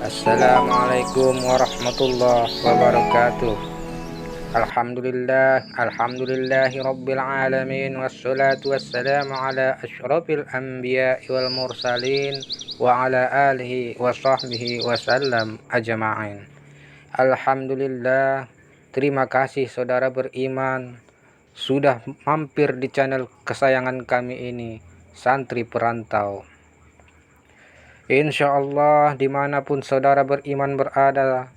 Assalamualaikum warahmatullahi wabarakatuh. Alhamdulillahi rabbil alamin, wassalatu wassalamu ala asyrafil anbiya'i wal mursalin wa ala alihi wa sahbihi wasallam ajma'in. Alhamdulillah, terima kasih saudara beriman sudah mampir di channel kesayangan kami ini, Santri Perantau. Insya Allah dimanapun saudara beriman berada,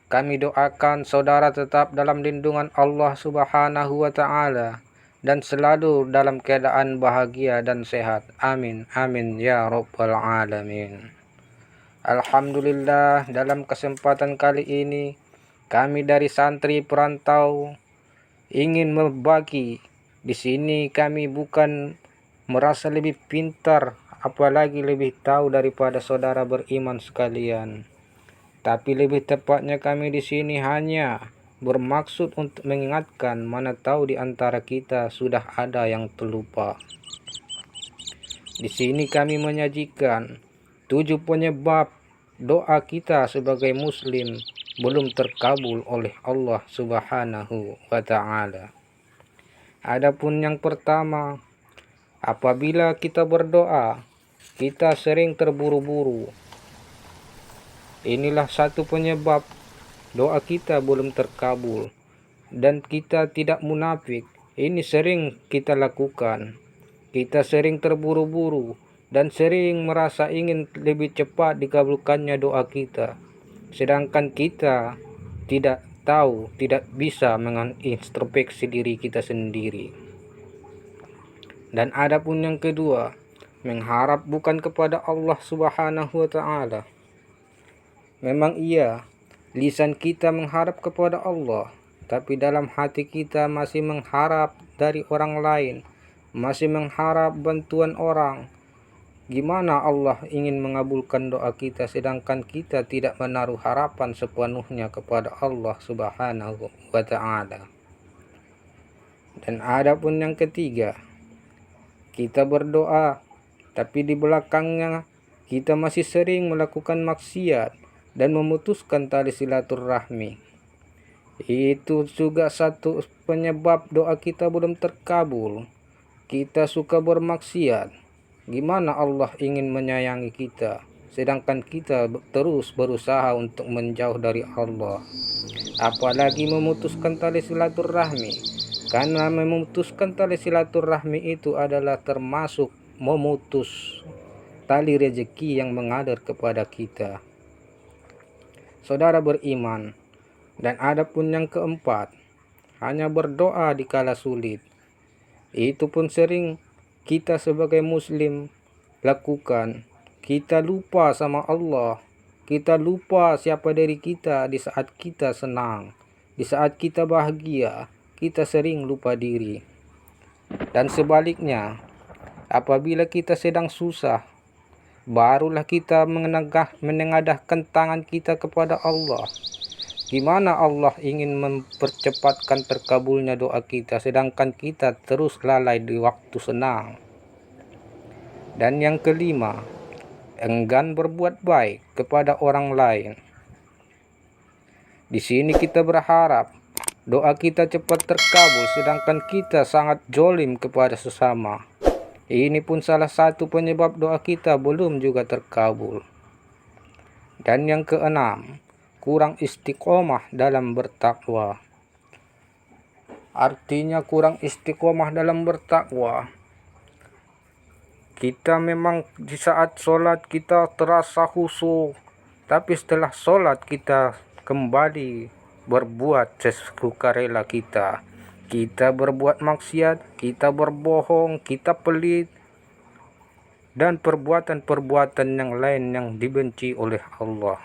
kami doakan saudara tetap dalam lindungan Allah Subhanahu wa Ta'ala dan selalu dalam keadaan bahagia dan sehat. Amin, amin ya Rabbal Alamin. Alhamdulillah, dalam kesempatan kali ini kami dari Santri Perantau ingin berbagi. Di sini kami bukan merasa lebih pintar, apalagi lebih tahu daripada saudara beriman sekalian. Tapi lebih tepatnya kami di sini hanya bermaksud untuk mengingatkan, mana tahu di antara kita sudah ada yang terlupa. Di sini kami menyajikan 7 penyebab doa kita sebagai muslim belum terkabul oleh Allah Subhanahu wa Ta'ala. Adapun yang pertama, apabila kita berdoa, kita sering terburu-buru. Inilah satu penyebab doa kita belum terkabul. Dan kita tidak munafik. Ini sering kita lakukan. Kita sering terburu-buru dan sering merasa ingin lebih cepat dikabulkannya doa kita. Sedangkan kita tidak tahu, tidak bisa mengintrospeksi diri kita sendiri. Dan adapun yang kedua, mengharap bukan kepada Allah Subhanahu wa Ta'ala. Memang iya, lisan kita mengharap kepada Allah, tapi dalam hati kita masih mengharap dari orang lain, masih mengharap bantuan orang. Gimana Allah ingin mengabulkan doa kita sedangkan kita tidak menaruh harapan sepenuhnya kepada Allah Subhanahu wa Ta'ala. Dan adapun yang ketiga, kita berdoa tapi di belakangnya kita masih sering melakukan maksiat dan memutuskan tali silaturahmi. Itu juga satu penyebab doa kita belum terkabul. Kita suka bermaksiat. Gimana Allah ingin menyayangi kita sedangkan kita terus berusaha untuk menjauh dari Allah, apalagi memutuskan tali silaturahmi. Karena memutuskan tali silaturahmi itu adalah termasuk memutus tali rezeki yang mengalir kepada kita. Saudara beriman, dan adapun yang keempat, hanya berdoa di kala sulit. Itu pun sering kita sebagai muslim lakukan. Kita lupa sama Allah. Kita lupa siapa diri kita di saat kita senang. Di saat kita bahagia, kita sering lupa diri. Dan sebaliknya, apabila kita sedang susah, barulah kita menengadahkan tangan kita kepada Allah. Gimana Allah ingin mempercepatkan terkabulnya doa kita sedangkan kita terus lalai di waktu senang. Dan yang kelima, enggan berbuat baik kepada orang lain. Di sini kita berharap doa kita cepat terkabul sedangkan kita sangat zolim kepada sesama. Ini pun salah satu penyebab doa kita belum juga terkabul. Dan yang keenam, kurang istiqomah dalam bertakwa. Artinya kurang istiqomah dalam bertakwa. Kita memang di saat sholat kita terasa khusyuk, tapi setelah sholat kita kembali berbuat sesukarela kita. Kita berbuat maksiat, kita berbohong, kita pelit, dan perbuatan-perbuatan yang lain yang dibenci oleh Allah.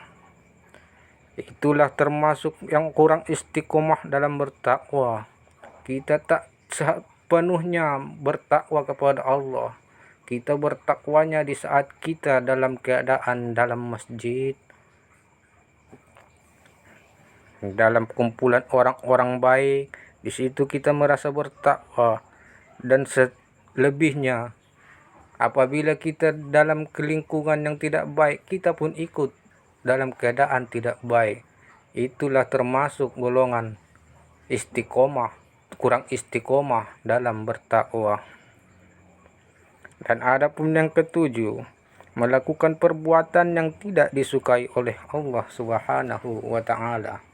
Itulah termasuk yang kurang istiqomah dalam bertakwa. Kita tak sepenuhnya bertakwa kepada Allah. Kita bertakwanya di saat kita dalam keadaan dalam masjid, dalam kumpulan orang-orang baik. Di situ kita merasa bertakwa. Dan selebihnya, apabila kita dalam lingkungan yang tidak baik, kita pun ikut dalam keadaan tidak baik. Itulah termasuk golongan istiqomah, kurang istiqomah dalam bertakwa. Dan ada pun yang ketujuh, melakukan perbuatan yang tidak disukai oleh Allah Subhanahu wa Ta'ala.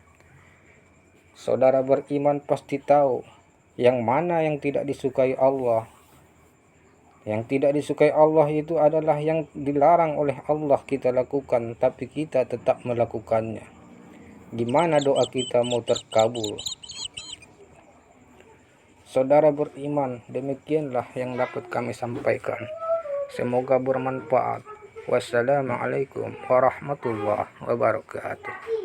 Saudara beriman pasti tahu yang mana yang tidak disukai Allah. Yang tidak disukai Allah itu adalah yang dilarang oleh Allah kita lakukan, tapi kita tetap melakukannya. Gimana doa kita mau terkabul? Saudara beriman, demikianlah yang dapat kami sampaikan. Semoga bermanfaat. Wassalamualaikum warahmatullahi wabarakatuh.